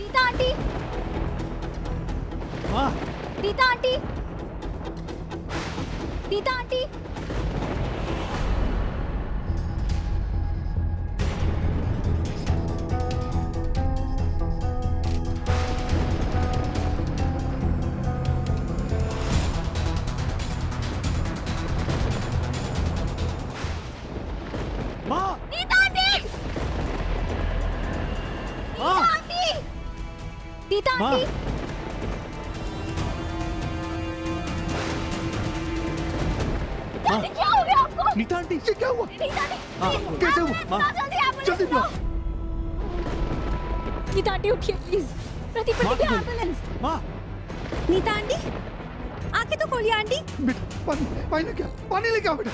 Rita aunty, माँ, Rita aunty, Rita aunty. माँ, Rita aunty, माँ, आंटी, रीता माँ, आंटी। माँ, क्या हो गया आपको? नीता आंटी, ये क्या हुआ? रीता आंटी, हाँ, please, कैसे हुआ? एम्बुलेंस हाँ। बुलाओ, जल्दी एम्बुलेंस जल्दी बुलाओ। नीता आंटी उठिए प्लीज। प्रदीप माँ, प्रदीप बोलो। एम्बुलेंस। माँ, नीता आंटी, आंखें तो खोलिए आंटी। बेटा पानी पानी लेके आओ, पानी लेके आओ बेटा।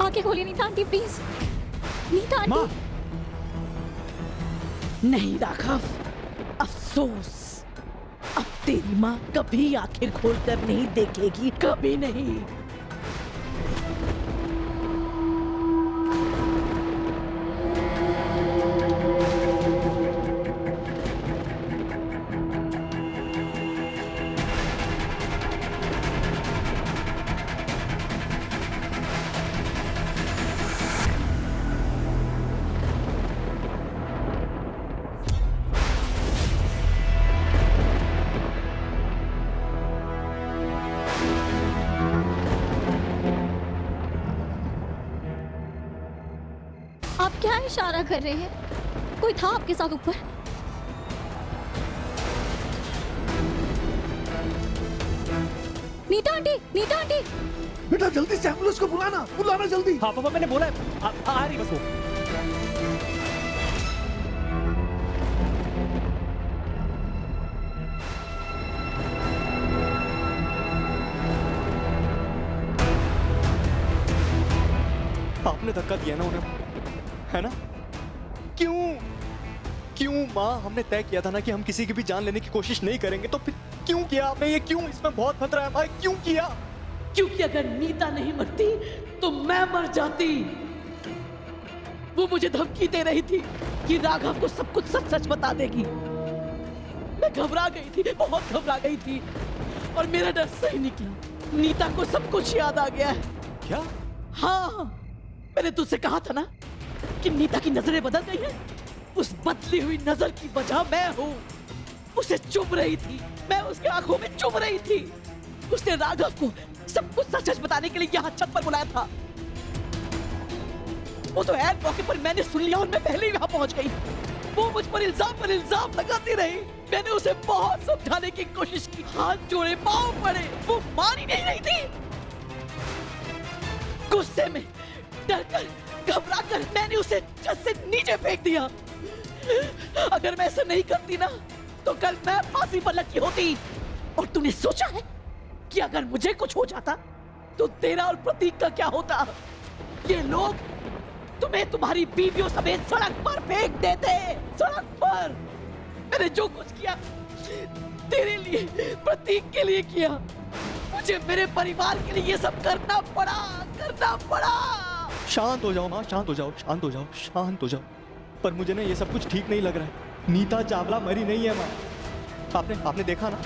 आंखें खोलिए नीता आंटी प्लीज। नीता माँ, आंटी। नहीं राघव, अफसोस। अब तेरी माँ कभी आंखें खोलकर नहीं देखेगी, कभी नहीं। आप क्या इशारा कर रहे हैं? कोई था आपके साथ ऊपर? Nita aunty, Nita aunty. बेटा जल्दी से एम्बुलेंस को बुलाना, बुलाना जल्दी। हाँ पापा मैंने बोला है, आ रही बस वो। आपने धक्का दिया ना उन्हें, है ना? क्यों? क्यों माँ? हमने तय किया था ना कि हम किसी की भी जान लेने की कोशिश नहीं करेंगे, तो फिर क्यों किया आपने ये? क्यों? इसमें बहुत खतरा है भाई, क्यों किया? क्योंकि अगर नीता नहीं मरती तो मैं मर जाती। वो मुझे धमकी दे रही थी कि राघव को सब कुछ सच सच बता देगी। मैं घबरा गई थी, बहुत घबरा गई थी, और मेरा डर सही निकला। नीता को सब कुछ याद आ गया है। क्या? हाँ, मैंने तुझसे कहा था ना कि नीता की नजरें बदल गई हैं। उस बदली हुई नजर की वजह मैं हूँ। उसे चुभ रही थी, मैं उसके आंखों में चुभ रही थी। उसने राघव को सब कुछ सच सच बताने के लिए यहाँ छत पर बुलाया था। वो तो ऐन मौके पर मैंने सुन लिया और मैं पहले ही वहां पहुंच गई। वो मुझ पर इल्जाम लगाती रही। मैंने उसे बहुत समझाने की कोशिश की, हाथ जोड़े, पांव पड़े, वो मान ही नहीं रही थी। गुस्से में, डरकर, घबराकर मैंने उसे छत से नीचे फेंक दिया। अगर मैं ऐसा नहीं करती ना, तो कल मैं फांसी पर लटकी होती। और तूने सोचा है कि अगर मुझे कुछ हो जाता तो तेरा और प्रतीक का क्या होता? ये लोग तुम्हें तुम्हारी बीवियों समेत सड़क पर फेंक देते। सड़क पर। मैंने जो कुछ किया तेरे लिए, प्रतीक के लिए किया। मुझे मेरे परिवार के लिए ये सब करना पड़ा। शांत हो जाओ माँ, शांत हो जाओ, शांत हो जाओ, शांत हो जाओ। पर मुझे ना ये सब कुछ ठीक नहीं लग रहा है। नीता चावला मरी नहीं है माँ। आपने देखा ना,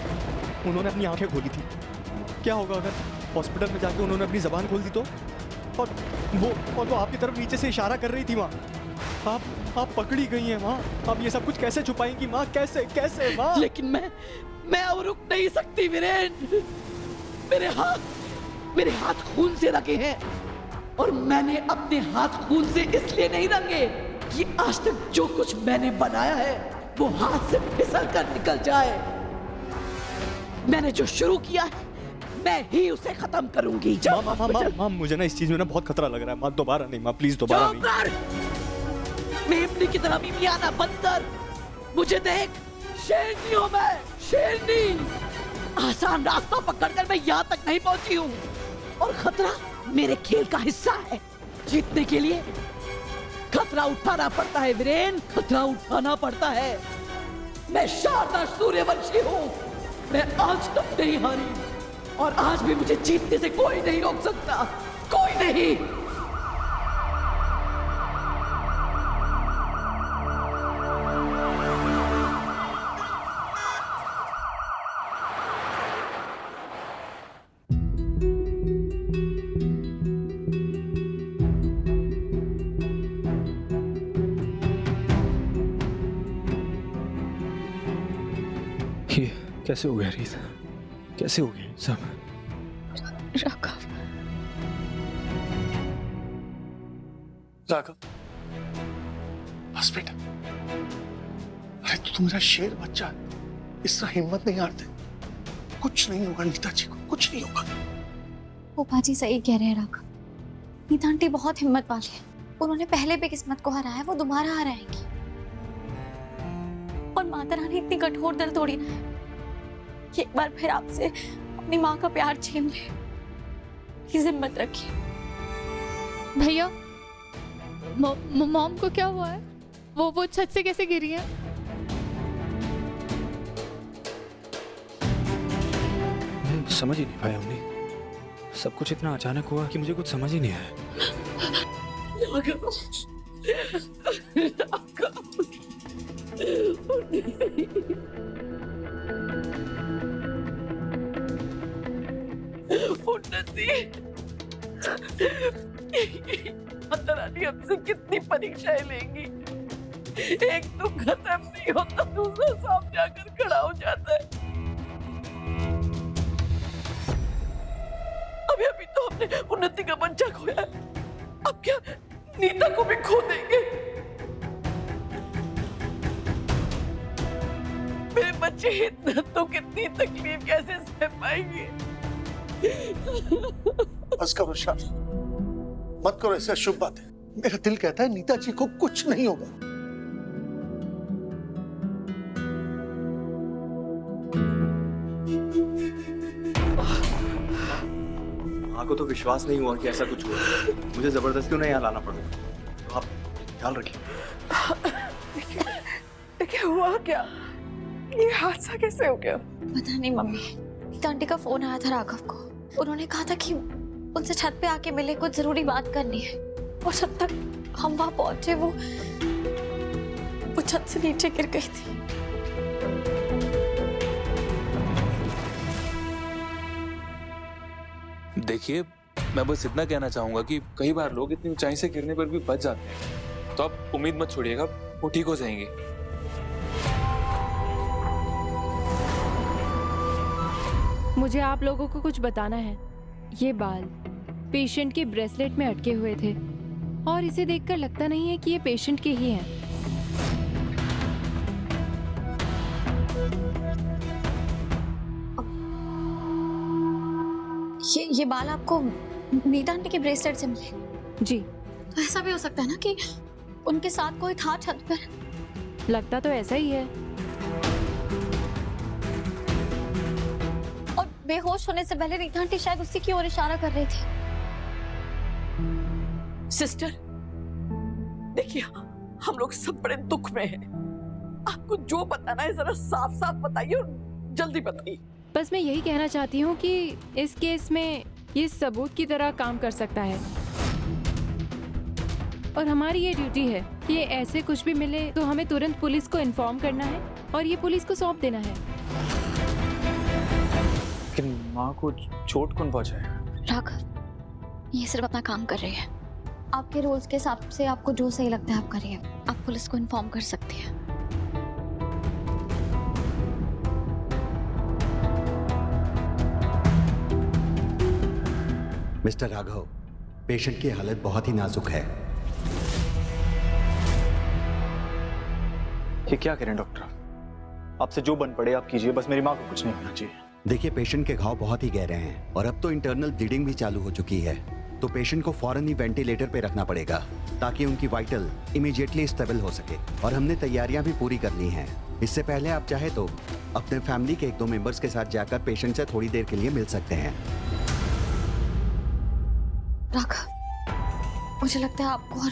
उन्होंने अपनी आंखें खोली थी। क्या होगा अगर हॉस्पिटल में जाके उन्होंने अपनी जबान खोल दी तो? और वो आपकी तरफ नीचे से इशारा कर रही थी माँ। आप पकड़ी गई हैं माँ। आप ये सब कुछ कैसे छुपाएंगी माँ? कैसे माँ? लेकिन मैं अब रुक नहीं सकती वीरेन। मेरे हाथ खून से रंगे हैं, और मैंने अपने हाथ खून से इसलिए नहीं रंगे कि आज तक जो कुछ मैंने बनाया है वो हाथ से फिसल कर निकल जाए। मैंने जो शुरू किया है मैं ही उसे खत्म करूंगी। माँ, मुझे ना इस चीज में ना बहुत खतरा लग रहा है माँ। दोबारा नहीं माँ, प्लीज दोबारा नहीं। मेमने की तरह भी आना बंद कर। मुझे देख, शेरनी हूं मैं, शेरनी। आसान रास्ता पकड़कर मैं यहाँ तक नहीं पहुंची हूँ, और खतरा मेरे खेल का हिस्सा है। जीतने के लिए खतरा उठाना पड़ता है वीरेन, खतरा उठाना पड़ता है। मैं शारदा सूर्यवंशी हूँ, मैं आज तक नहीं हारी और आज भी मुझे जीतने से कोई नहीं रोक सकता, कोई नहीं। ये कैसे हो गया रीत? कैसे हो गया सब? राघव, राघव, बस बेटा। अरे तू मेरा शेर बच्चा है, इस तरह हिम्मत नहीं हारते। कुछ नहीं होगा नीता जी को, कुछ नहीं होगा। वो बाजी सही कह रहे हैं राघव। नीता आंटी बहुत हिम्मत वाली है। उन्होंने पहले भी किस्मत को हराया, वो दोबारा हराएंगी। और माता रानी इतनी कठोर दिल तोड़ी ना है कि एक बार फिर आपसे अपनी माँ का प्यार छीन ले। प्लीज हिम्मत रखिए। भैया, मॉम को क्या हुआ है? वो छत से कैसे गिरी है? मैं समझ ही नहीं पाया अम्मी। सब कुछ इतना अचानक हुआ कि मुझे कुछ समझ ही नहीं आया। माता रानी हमसे कितनी परीक्षाएं लेंगी। एक तो खत्म नहीं होता, दूसरा सामने आकर खड़ा हो जाता है। अभी तो हमने उन्नति का बच्चा खोया है, अब क्या नीता को भी खो देंगे? मेरे बच्चे इतना तो कितनी तकलीफ कैसे सह पाएंगे? बस करो शादी, मत करो ऐसे अशुभ बातें। मेरा दिल कहता है नीता जी को कुछ नहीं होगा। माँ को तो विश्वास नहीं हुआ कि ऐसा कुछ हुआ। मुझे जबरदस्ती उन्हें यहाँ लाना पड़ा। तो आप ख्याल रखिए। देखिए हुआ क्या? ये हादसा कैसे हो गया? पता नहीं मम्मी। नीता आंटी का फोन आया था राघव को। उन्होंने कहा था कि उनसे छत पे आके मिले, कुछ जरूरी बात करनी है। और जब तक हम वहां पहुंचे वो छत से नीचे गिर गई थी। देखिए, मैं बस इतना कहना चाहूंगा कि कई बार लोग इतनी ऊंचाई से गिरने पर भी बच जाते हैं, तो आप उम्मीद मत छोड़िएगा, वो ठीक हो जाएंगे। मुझे आप लोगों को कुछ बताना है। ये बाल पेशेंट के ब्रेसलेट में अटके हुए थे और इसे देखकर लगता नहीं है कि ये पेशेंट के ही हैं। ये बाल आपको नीता आंटी के ब्रेसलेट से मिले? जी। तो ऐसा भी हो सकता है ना कि उनके साथ कोई था छत पर? लगता तो ऐसा ही है। और बेहोश होने से पहले नीता आंटी शायद उसी की ओर इशारा कर रही थी। सिस्टर, देखिए हम लोग सब बड़े दुख में हैं। आपको जो बताना है जरा साफ साफ बताइए और जल्दी बताइए। बस मैं यही कहना चाहती हूँ कि इस केस में ये सबूत की तरह काम कर सकता है और हमारी ये ड्यूटी है कि ये ऐसे कुछ भी मिले तो हमें तुरंत पुलिस को इन्फॉर्म करना है और ये पुलिस को सौंप देना है। लेकिन माँ को चोट कौन पहुंचाएगा? राघव, ये सिर्फ अपना काम कर रही है। आपके रूल्स के हिसाब से आपको जो सही लगता है आप करिए। आप पुलिस को इन्फॉर्म कर सकती हैं। मिस्टर राघव, पेशेंट की हालत बहुत ही नाजुक है। ये क्या करें डॉक्टर? आपसे जो बन पड़े आप कीजिए, बस मेरी माँ को कुछ नहीं होना चाहिए। देखिए, पेशेंट के घाव बहुत ही गहरे हैं और अब तो इंटरनल ब्लीडिंग भी चालू हो चुकी है, तो पेशेंट को फौरन ही वेंटिलेटर पे रखना पड़ेगा ताकि उनकी वाइटल इमीडिएटली स्टेबल हो सके। और हमने तैयारियां भी पूरी कर ली हैं। इससे पहले आप चाहे तो अपने फैमिली के 1-2 मेंबर्स के साथ जाकर पेशेंट से थोड़ी देर के लिए मिल सकते हैं। राघव, मुझे लगता है आपको और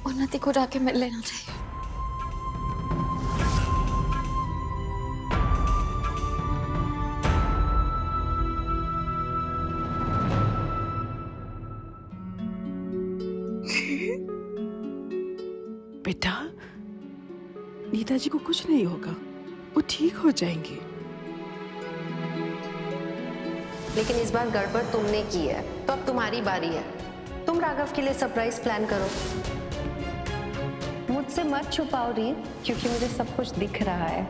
उन्नति को जाके मिल लेना चाहिए। बेटा, नीता जी को कुछ नहीं होगा, वो ठीक हो जाएंगी। लेकिन इस बार गड़बड़ तुमने की है, तो अब तुम्हारी बारी है। तुम राघव के लिए सरप्राइज प्लान करो। मुझसे मत छुपाओ रीत, क्योंकि मुझे सब कुछ दिख रहा है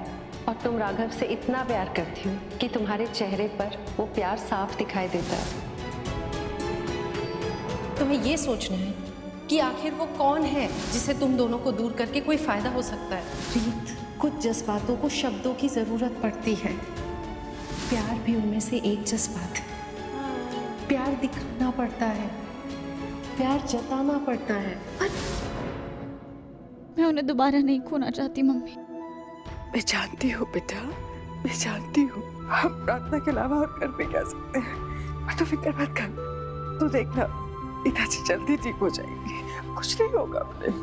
और तुम राघव से इतना प्यार करती हो कि तुम्हारे चेहरे पर वो प्यार साफ दिखाई देता है। तुम्हें ये सोचना है कि आखिर वो कौन है जिसे तुम दोनों को दूर करके कोई फायदा हो सकता है। रीत, कुछ जज्बातों को शब्दों की जरूरत पड़ती है। प्यार भी उनमें से एक जज्बात है। प्यार दिखाना पड़ता है, प्यार जताना पड़ता है। मैं उन्हें दोबारा नहीं खोना चाहती मम्मी। मैं जानती हूँ बेटा, मैं जानती हूँ। हम प्रार्थना के अलावा और कर भी क्या सकते हैं। मैं तो फिक्र मत कर, तू देखना नीता जी जल्दी ठीक हो जाएंगी, कुछ नहीं होगा उन्हें।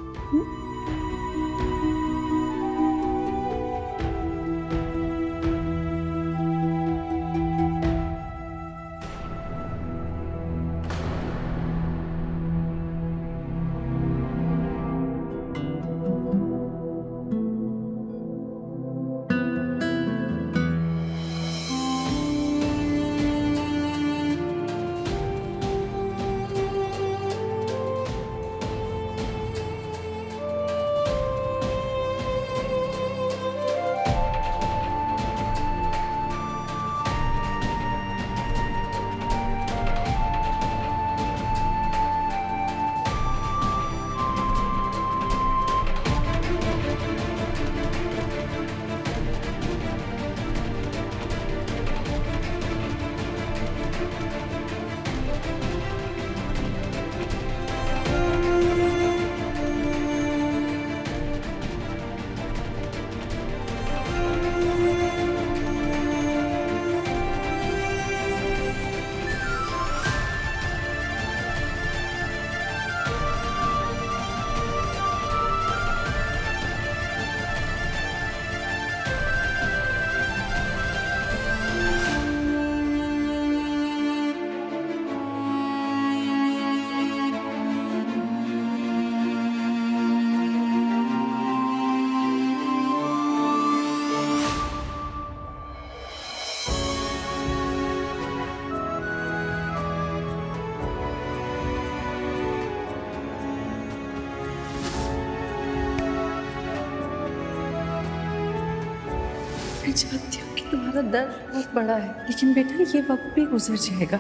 मैं जानती हूँ कि तुम्हारा दर्द बहुत बड़ा है, लेकिन बेटा ये वक्त भी गुजर जाएगा।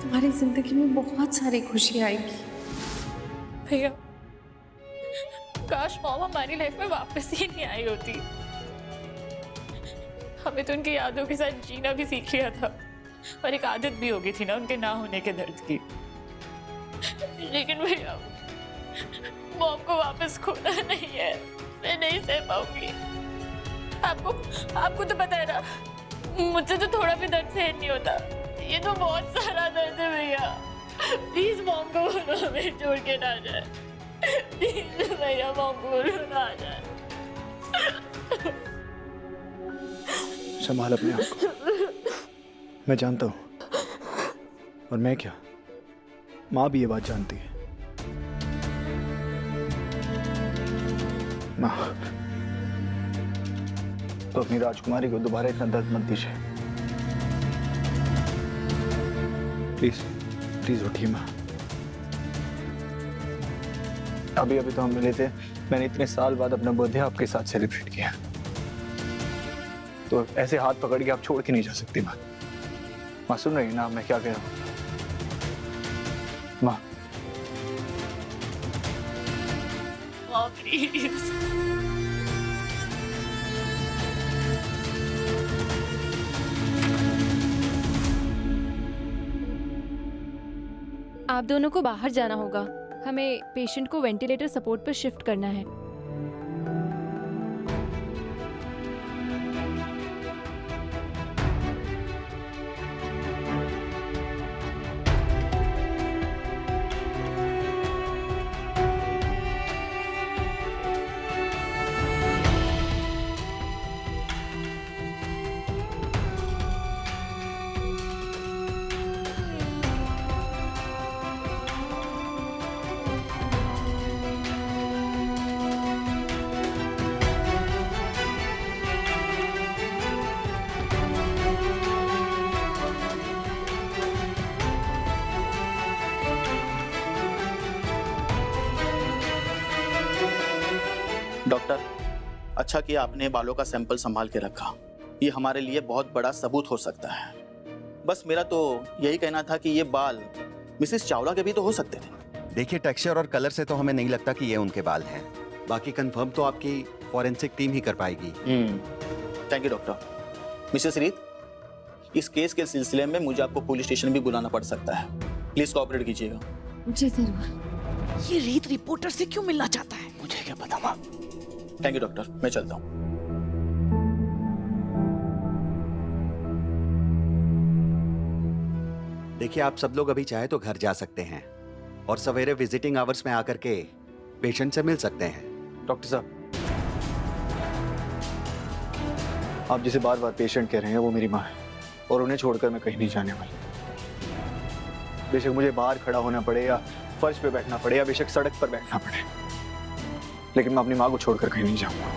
तुम्हारी जिंदगी में बहुत सारी खुशी आएगी। भैया, काश मॉम हमारी लाइफ में वापस ही नहीं आई होती। हमें तो उनकी यादों के साथ जीना भी सीख लिया था और एक आदत भी हो गई थी ना उनके ना होने के दर्द की। लेकिन भैया, मॉम को वापस खोना नहीं है, मैं नहीं सह पाऊंगी। आपको तो पता है ना, मुझसे तो थोड़ा भी दर्द सहन नहीं होता। ये तो बहुत सारा दर्द है भैया। प्लीज मॉम को बोलो हमें छोड़ के ना जाए। प्लीज भैया, मॉम को बोलो ना आ जाए। संभाल अपने आप को। मैं जानता हूँ, और मैं क्या, माँ भी ये बात जानती है। माँ, तो अपनी राजकुमारी को दोबारा इतना दर्द मत दीजिए। प्लीज प्लीज उठिए माँ। अभी अभी तो हम मिले थे, मैंने इतने साल बाद अपना बर्थडे आपके साथ सेलिब्रेट किया, तो ऐसे हाथ पकड़ के आप छोड़ के नहीं जा सकती माँ। माँ सुन रही ना मैं क्या कह रहा हूँ? माँ प्लीज। आप दोनों को बाहर जाना होगा। हमें पेशेंट को वेंटिलेटर सपोर्ट पर शिफ्ट करना है। डॉक्टर, अच्छा किया आपने बालों का सैंपल संभाल के रखा। ये हमारे लिए बहुत बड़ा सबूत हो सकता है। बस मेरा तो यही कहना था कि ये बाल मिसेस चावला के भी तो हो सकते थे। देखिए, टेक्सचर और कलर से तो हमें नहीं लगता कि ये उनके बाल हैं। बाकी कंफर्म तो आपकी फॉरेंसिक टीम ही कर पाएगी। Thank you doctor. मिसेस रीत, इस केस के सिलसिले में मुझे आपको पुलिस स्टेशन भी बुलाना पड़ सकता है। प्लीज कोऑपरेट कीजिएगा। जी जरूर। ये रीत रिपोर्टर से क्यों मिलना चाहता है? मुझे क्या पता माँ। थैंक यू डॉक्टर, मैं चलता हूँ। देखिए, आप सब लोग अभी चाहे तो घर जा सकते हैं और सवेरे विजिटिंग आवर्स में आकर के पेशेंट से मिल सकते हैं। डॉक्टर साहब, आप जिसे बार बार पेशेंट कह रहे हैं वो मेरी माँ है और उन्हें छोड़कर मैं कहीं नहीं जाने वाली। बेशक मुझे बाहर खड़ा होना पड़े या फर्श पे बैठना पड़े या बेशक सड़क पर बैठना पड़े, लेकिन मैं अपनी माँ को छोड़कर कहीं नहीं जाऊंगा।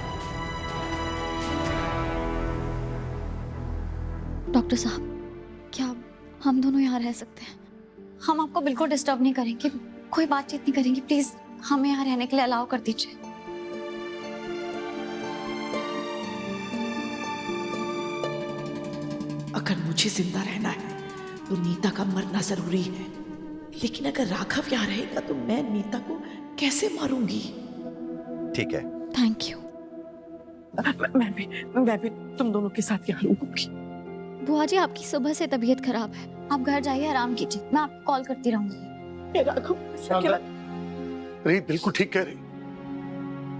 डॉक्टर साहब, क्या हम दोनों यहाँ रह सकते हैं? हम आपको बिल्कुल डिस्टर्ब नहीं करेंगे, कोई बातचीत नहीं करेंगे। प्लीज हमें यहाँ रहने के लिए अलाउ कर दीजिए। अगर मुझे जिंदा रहना है तो नीता का मरना जरूरी है, लेकिन अगर राघव यहाँ रहेगा तो मैं नीता को कैसे मारूंगी? ठीक है। Thank you. मैं भी तुम दोनों के साथ यहाँ रुकूंगी। बुआ जी, आपकी सुबह से तबीयत खराब है, आप घर जाइए, आराम कीजिए, मैं आपको कॉल करती रहूंगी। राघव, रीत बिल्कुल ठीक कह रही।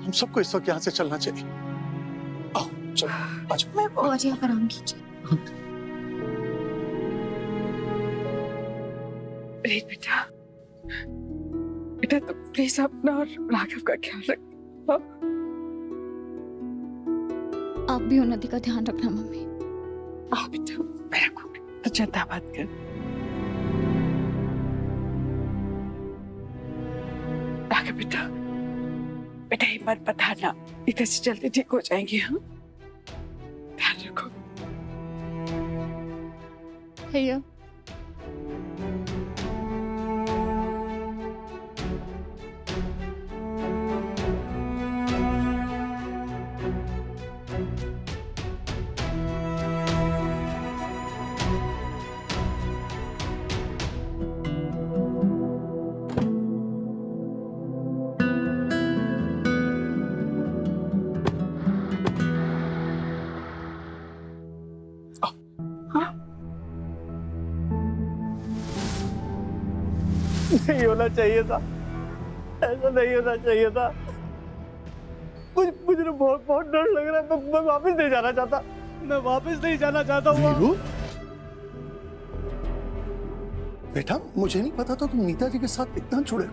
हम सबको इस वक्त यहाँ से चलना चाहिए। आओ चलो, आ जाओ। बुआ जी, आप आराम कीजिए। रीत बेटा, बेटा तो प्लीज अपना और राघव का ख्याल रखना। आप भी उन्नति का ध्यान रखना मम्मी। हाँ बेटा, मैं रखूंगी, तो चिंता मत कर। राघव बेटा, बेटा हिम्मत मत हारना, इधर से जल्दी ठीक हो जाएंगे। हाँ, ध्यान रखो। भैया, नहीं होना चाहिए था, ऐसा नहीं होना चाहिए था। मुझे बहुत बहुत डर लग रहा है। मैं वापस नहीं जाना चाहता, मैं वापस नहीं जाना चाहता हूँ। वीरू, बेटा मुझे नहीं पता था तुम नीता जी के साथ इतना जुड़े हो।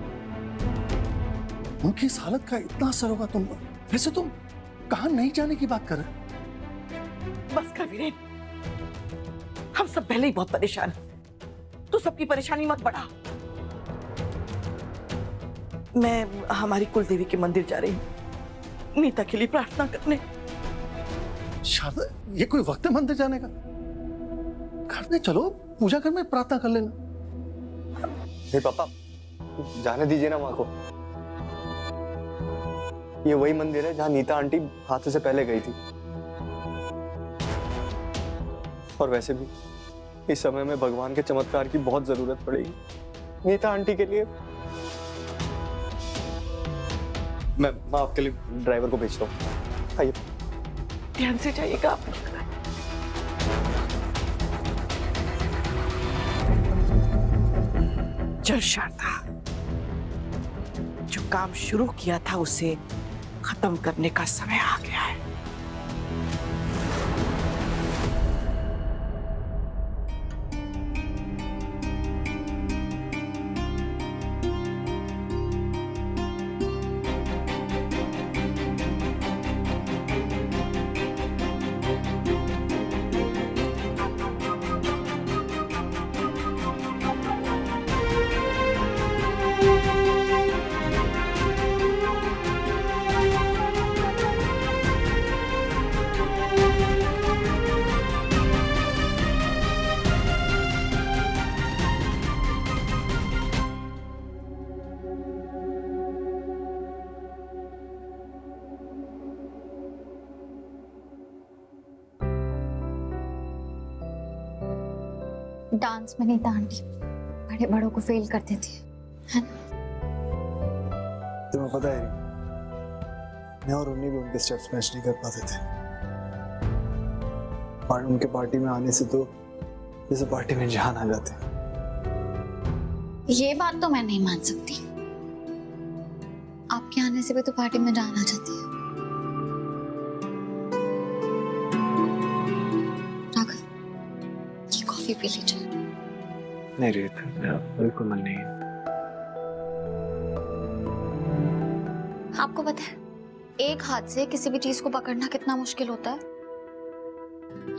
उनकी इस हालत का इतना असर होगा तुम पर। वैसे तुम कहाँ नहीं जाने की बात कर रहे हो? बस कर वीरेन, हम सब पहले ही बहुत परेशान हैं। तू सबकी परेशानी मत बढ़ा। मैं हमारी कुलदेवी के मंदिर जा रही हूँ नीता के लिए प्रार्थना करने। शायद ये कोई वक्त है मंदिर जाने का? घर में चलो, पूजा घर में प्रार्थना कर लेना। हे पापा, जाने दीजिए ना माँ को। ये वही मंदिर है जहाँ नीता आंटी हादसे से पहले गई थी। और वैसे भी इस समय में भगवान के चमत्कार की बहुत जरूरत पड़ेगी नीता आंटी के लिए। मैं आपके लिए ड्राइवर को भेजता हूँ। आइए। ध्यान से जाइएगा आप। चल शारदा, जो काम शुरू किया था उसे खत्म करने का समय आ गया है। डांस में नीता आंटी बड़े बड़ों को फेल कर देती है ना? तुम्हें पता है मैं और उन्हीं भी उनके स्टेप्स मैच नहीं कर पाते थे, और उनके पार्टी में आने से तो जैसे पार्टी में जान आ जाते। ये बात तो मैं नहीं मान सकती। आपके आने से भी तो पार्टी में जान आ जाती है। राघव, ये कॉफी पी लीजिए। नहीं रीत, मेरा बिल्कुल मन नहीं है। आपको पता है एक हाथ से किसी भी चीज को पकड़ना कितना मुश्किल होता है।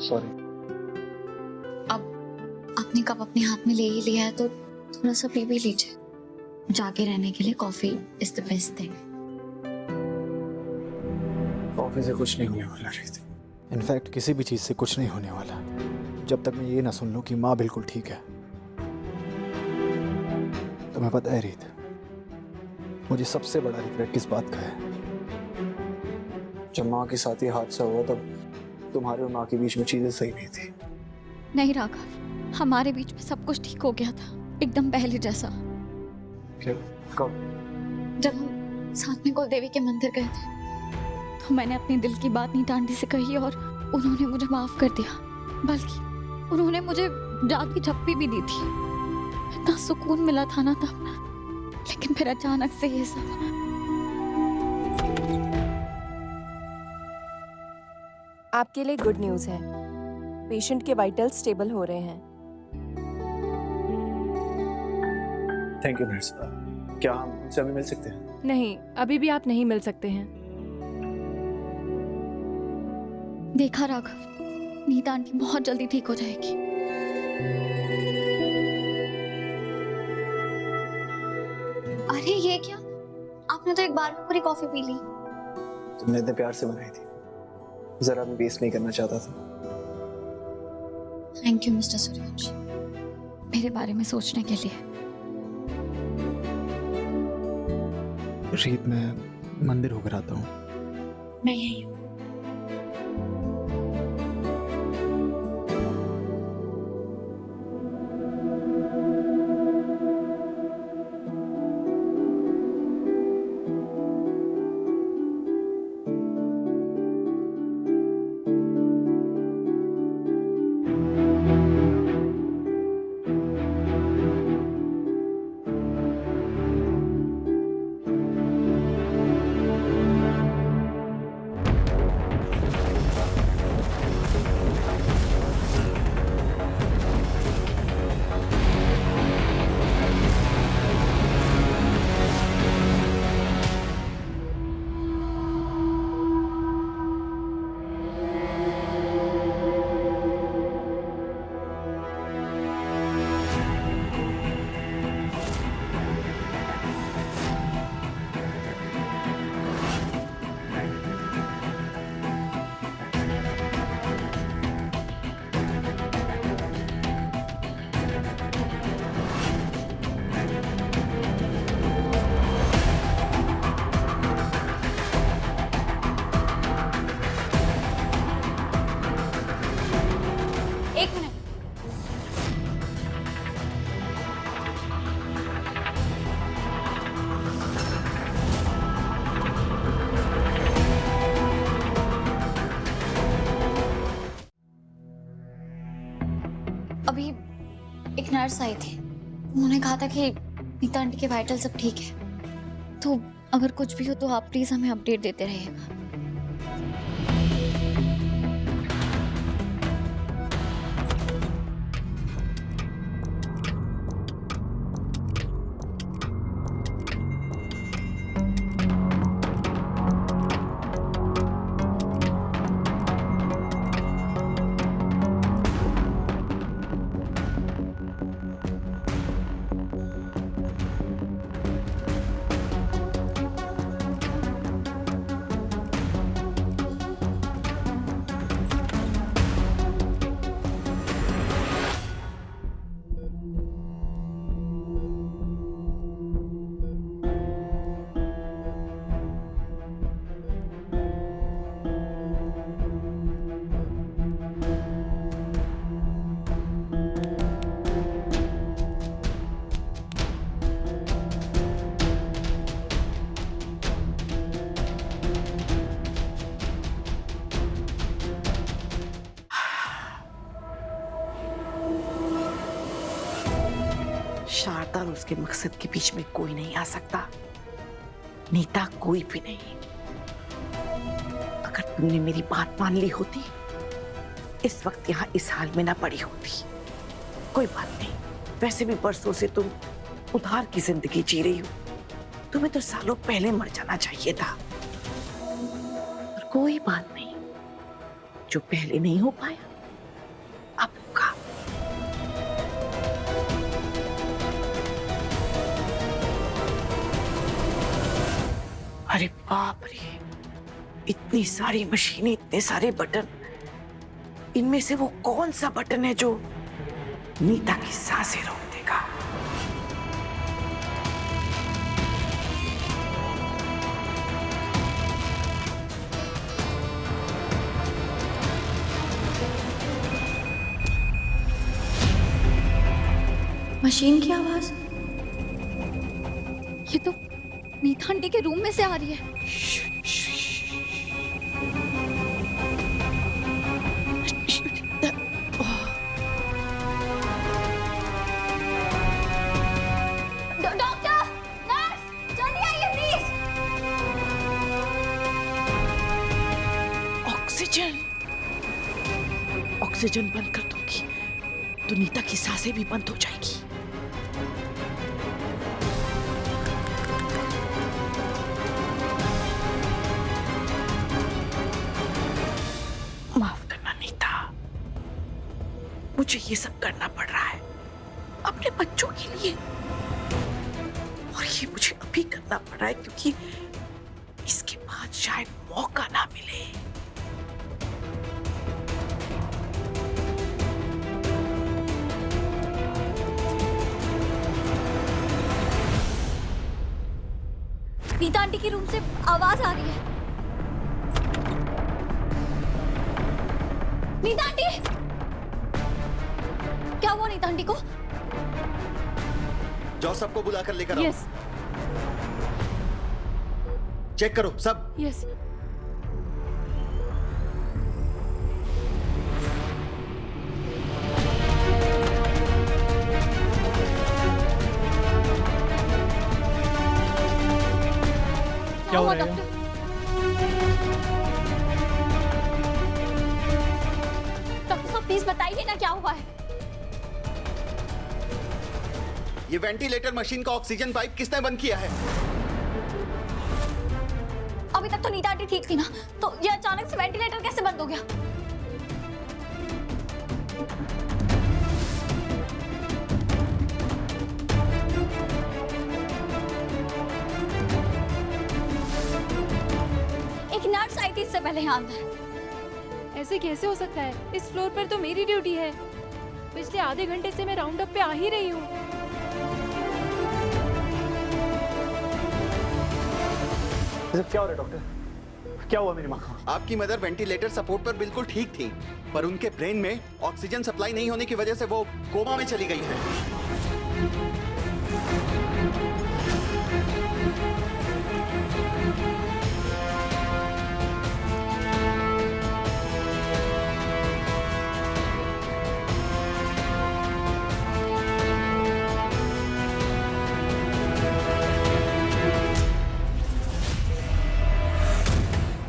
सॉरी। अब अपनी कप अपने हाथ में ले ही लिया है तो थोड़ा सा पी भी लीजिए। जाके रहने के लिए coffee is the best thing. Coffee से कुछ नहीं होने वाला रीत। इनफैक्ट किसी भी चीज से कुछ नहीं होने वाला जब तक मैं ये ना सुन लूं कि माँ बिल्कुल ठीक है। तुम्हें पता है रीत, मुझे सबसे बड़ा रिग्रेट किस बात का है? जब माँ के साथ ये हादसा हुआ तब तुम्हारे और माँ के बीच में चीजें सही नहीं थी। नहीं राघव, हमारे बीच में सब कुछ ठीक हो गया था, एकदम पहले जैसा। क्या? कब? जब हम साथ में कुलदेवी के मंदिर गए थे तो मैंने अपने दिल की बात नीता आंटी से कही और उन्होंने मुझे माफ कर दिया। बल्कि उन्होंने मुझे रात की झप्पी भी दी थी। इतना सुकून मिला था ना तब, लेकिन फिर अचानक से ये सब। आपके लिए गुड न्यूज़ है, पेशेंट के वाइटल्स स्टेबल हो रहे हैं। Thank you nurse. क्या हम उनसे अभी मिल सकते हैं? नहीं, अभी भी आप नहीं मिल सकते हैं। देखा राघव, नीता आंटी बहुत जल्दी ठीक हो जाएगी। अरे ये क्या, आपने तो एक बार में पूरी कॉफी पी ली। तुमने इतने प्यार से बनाई थी, जरा भी वेस्ट नहीं करना चाहता था। थैंक यू मिस्टर सूर्यवंशी, मेरे बारे में सोचने के लिए। रीत, मैं मंदिर होकर आता हूँ। मैं यही हूँ। एक मिनट, अभी एक नर्स आई थी, उन्होंने कहा था कि नीता आंटी के वाइटल सब ठीक है। तो अगर कुछ भी हो तो आप प्लीज हमें अपडेट देते रहिएगा। शारदा और उसके मकसद के बीच में कोई नहीं आ सकता, नीता कोई भी नहीं। अगर तुमने मेरी बात मान ली होती, इस वक्त यहाँ इस हाल में ना पड़ी होती। कोई बात नहीं, वैसे भी बरसों से तुम उधार की जिंदगी जी रही हो, तुम्हें तो सालों पहले मर जाना चाहिए था। और कोई बात नहीं, जो पहले नहीं हो पाया अब होगा। अरे बाप रे, इतनी सारी मशीनें, इतने सारे बटन, इनमें से वो कौन सा बटन है जो नीता की सांसें रोक देगा? मशीन की आवाज, ये तो नीता आंटी के रूम में से आ रही है। डॉक्टर, नर्स, जल्दी आइए प्लीज। ऑक्सीजन, ऑक्सीजन बंद कर दूंगी तो नीता की सांसें भी बंद हो जाएगी। माफ करना नीता, मुझे ये सब करना पड़ रहा है अपने बच्चों के लिए, और ये मुझे अभी करना पड़ रहा है क्योंकि इसके बाद शायद मौका ना मिले। नीता आंटी के रूम से आवाज आ रही है। नीता आंटी, क्या हुआ नीता आंटी को? जाओ सबको बुला कर लेकर आओ। यस चेक करो सब। यस। क्या हुआ डॉक्टर? डॉक्टर साहब प्लीज बताइए ना क्या हुआ है। ये वेंटिलेटर मशीन का ऑक्सीजन पाइप किसने बंद किया है? अभी तक तो नीता आंटी ठीक थी ना, तो ये अचानक से वेंटिलेटर कैसे बंद हो गया? एक नर्स आई थी इससे पहले यहाँ अंदर। ऐसे कैसे हो सकता है? इस फ्लोर पर तो मेरी ड्यूटी है। पिछले आधे घंटे से मैं राउंड अप पे आ ही रही हूँ। क्या हो रहा है डॉक्टर? क्या हुआ मेरी माँ को? आपकी मदर वेंटिलेटर सपोर्ट पर बिल्कुल ठीक थी, पर उनके ब्रेन में ऑक्सीजन सप्लाई नहीं होने की वजह से वो कोमा में चली गई है।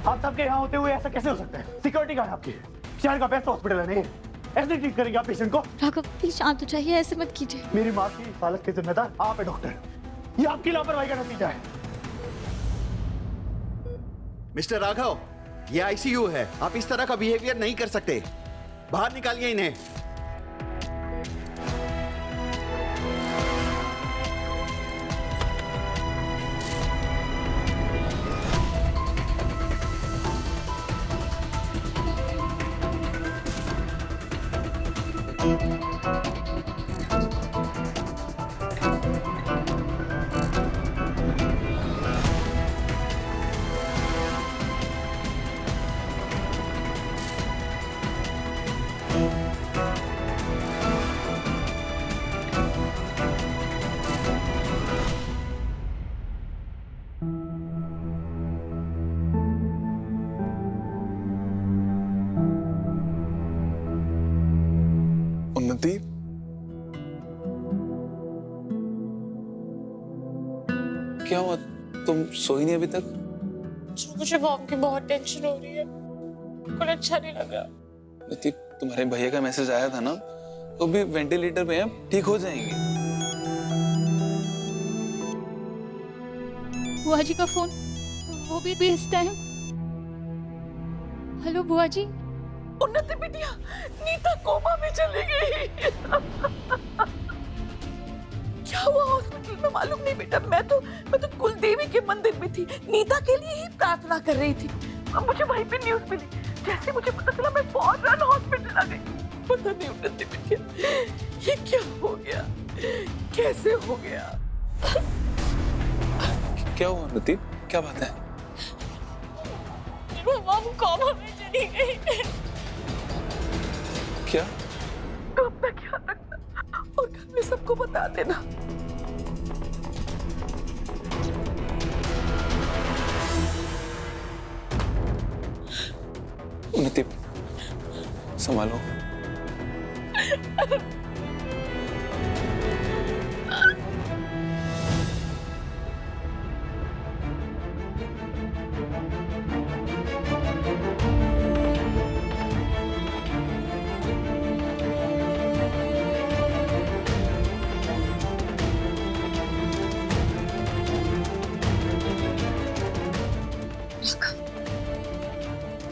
आप सबके यहाँ होते हुए ऐसा कैसे हो सकता है? सिक्योरिटी गार्ड आपकी, शहर का बेस्ट हॉस्पिटल है, नहीं ऐसे ट्रीट करेंगे आप पेशेंट को? राघव प्लीज शांत हो जाइए, ऐसे मत कीजिए। मेरी माँ की हालत के जिम्मेदार आप है डॉक्टर, ये आपकी लापरवाही का नतीजा है। मिस्टर राघव, ये आईसीयू है, आप इस तरह का बिहेवियर नहीं कर सकते। बाहर निकालिए इन्हें। उन्नति, क्या हुआ? तुम सोई नहीं अभी तक? मुझे मॉम की बहुत टेंशन हो रही है, कुछ अच्छा नहीं लग रहा। नीति, तुम्हारे भैया का मैसेज आया था ना, वो भी वेंटिलेटर पे हैं, ठीक हो जाएंगे। बुआ जी का फोन, वो भी इस टाइम। हेलो बुआ जी। उन्नति बिटिया, नीता कोमा में चली गई। क्या हुआ हॉस्पिटल में मालूम नहीं बेटा। मैं तो कुलदेवी के मंदिर में थी, नीता के लिए ही प्रार्थना कर रही थी। अब मुझे वहीं पे न्यूज़ मिली, जैसे मुझे पता चला मैं फौरन हॉस्पिटल आ गई। पता नहीं उन्नति बिटिया ये क्या हो गया, कैसे हो गया। क्या हुआ नीति, क्या बात है? मॉम कोमा में चली गई। क्या? तो अपना ख्याल रखना और घर में सबको बता देना। उन्नति, संभालो।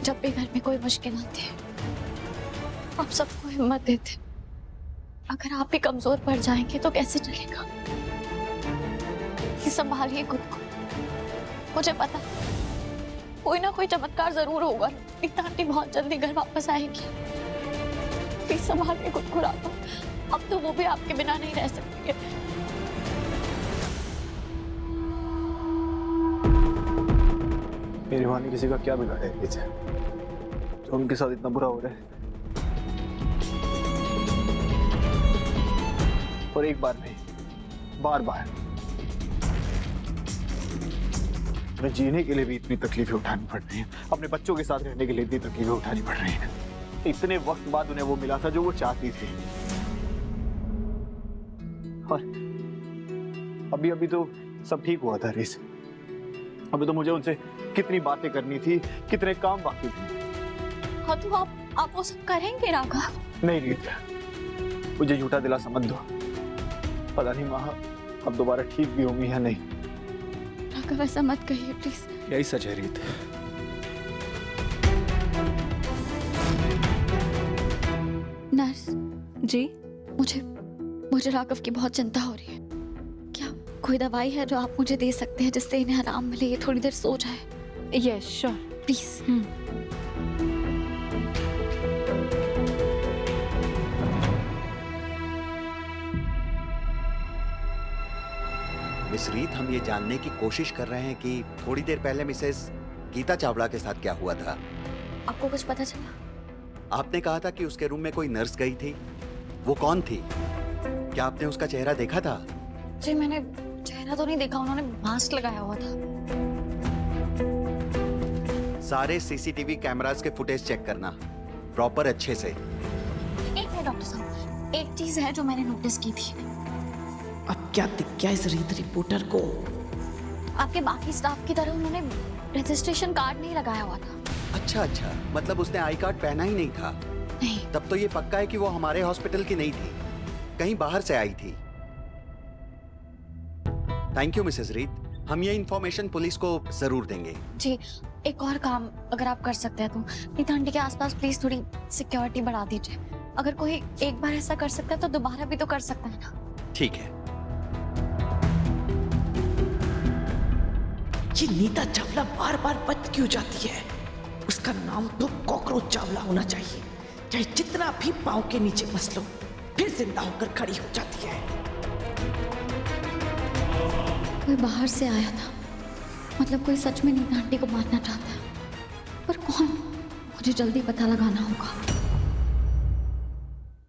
जब भी घर में कोई मुश्किल आती है आप सबको हिम्मत देते। अगर आप भी कमजोर पड़ जाएंगे तो कैसे चलेगा। ये संभालिए खुद को। मुझे पता कोई ना कोई चमत्कार जरूर होगा। नीता आंटी बहुत जल्दी घर वापस आएगी। प्लीज संभालिए खुद को राघव। अब तो वो भी आपके बिना नहीं रह सकती है। मेरी माँ ने किसी का क्या बिगाड़ा है जो उनके साथ इतना बुरा हो रहा है। और एक बार नहीं, बार बार। मैं जीने के लिए भी इतनी तकलीफें उठानी पड़ रही हैं, अपने बच्चों के साथ रहने के लिए इतनी तकलीफें उठानी पड़ रही हैं। इतने वक्त बाद उन्हें वो मिला था जो वो चाहती थी। और अभी अभी तो सब ठीक हुआ था रेस। अभी तो मुझे उनसे कितनी बातें करनी थी, कितने काम बाकी थे। हाँ तो आप वो सब करेंगे राघव? नहीं रीता, मुझे झूठा दिलासा मत दो। पता नहीं माँ अब दोबारा ठीक भी होंगी या नहीं। राघव ऐसा मत कहिए प्लीज। यही सच है रीत। नर्स जी, मुझे राघव की बहुत चिंता हो रही है। क्या कोई दवाई है जो आप मुझे दे सकते हैं जिससे इन्हें आराम मिले, ये थोड़ी देर सो जाए? Yes sure. प्लीज। मिस रीत, हम ये जानने की कोशिश कर रहे हैं कि थोड़ी देर पहले मिसेस गीता चावला के साथ क्या हुआ था। आपको कुछ पता चला? आपने कहा था कि उसके रूम में कोई नर्स गई थी, वो कौन थी? क्या आपने उसका चेहरा देखा था? जी मैंने चेहरा तो नहीं देखा, उन्होंने मास्क लगाया हुआ था। सारे सीसीटीवी कैमरास के फुटेज चेक करना प्रॉपर अच्छे से। एक मिनट डॉक्टर साहब, एक चीज है जो मैंने नोटिस की थी। अब क्या दिख गया इस रीत रिपोर्टर को? आपके बाकी स्टाफ की तरह उन्होंने रजिस्ट्रेशन कार्ड नहीं लगाया हुआ था। अच्छा, मतलब उसने आई कार्ड पहना ही नहीं था। नहीं। तब तो ये पक्का है कि वो हमारे हॉस्पिटल की नहीं थी, कहीं बाहर से आई थी। थैंक यू मिसेस रीत, हम ये इंफॉर्मेशन पुलिस को जरूर देंगे। जी, एक और काम अगर आप कर सकते हैं तो नीता आंटी के आसपास प्लीज थोड़ी सिक्योरिटी बढ़ा दीजिए। अगर कोई एक बार ऐसा कर सकता है तो दोबारा भी तो कर सकता है ना। ठीक है। ये नीता चावला बार बार बच क्यों जाती है? उसका नाम तो कॉकरोच चावला होना चाहिए। चाहे जितना भी पाँव के नीचे मस लो, फिर जिंदा होकर खड़ी हो जाती है। कोई बाहर से आया था, मतलब कोई सच में नीता आंटी को मारना चाहता है, पर कौन? मुझे जल्दी पता लगाना होगा।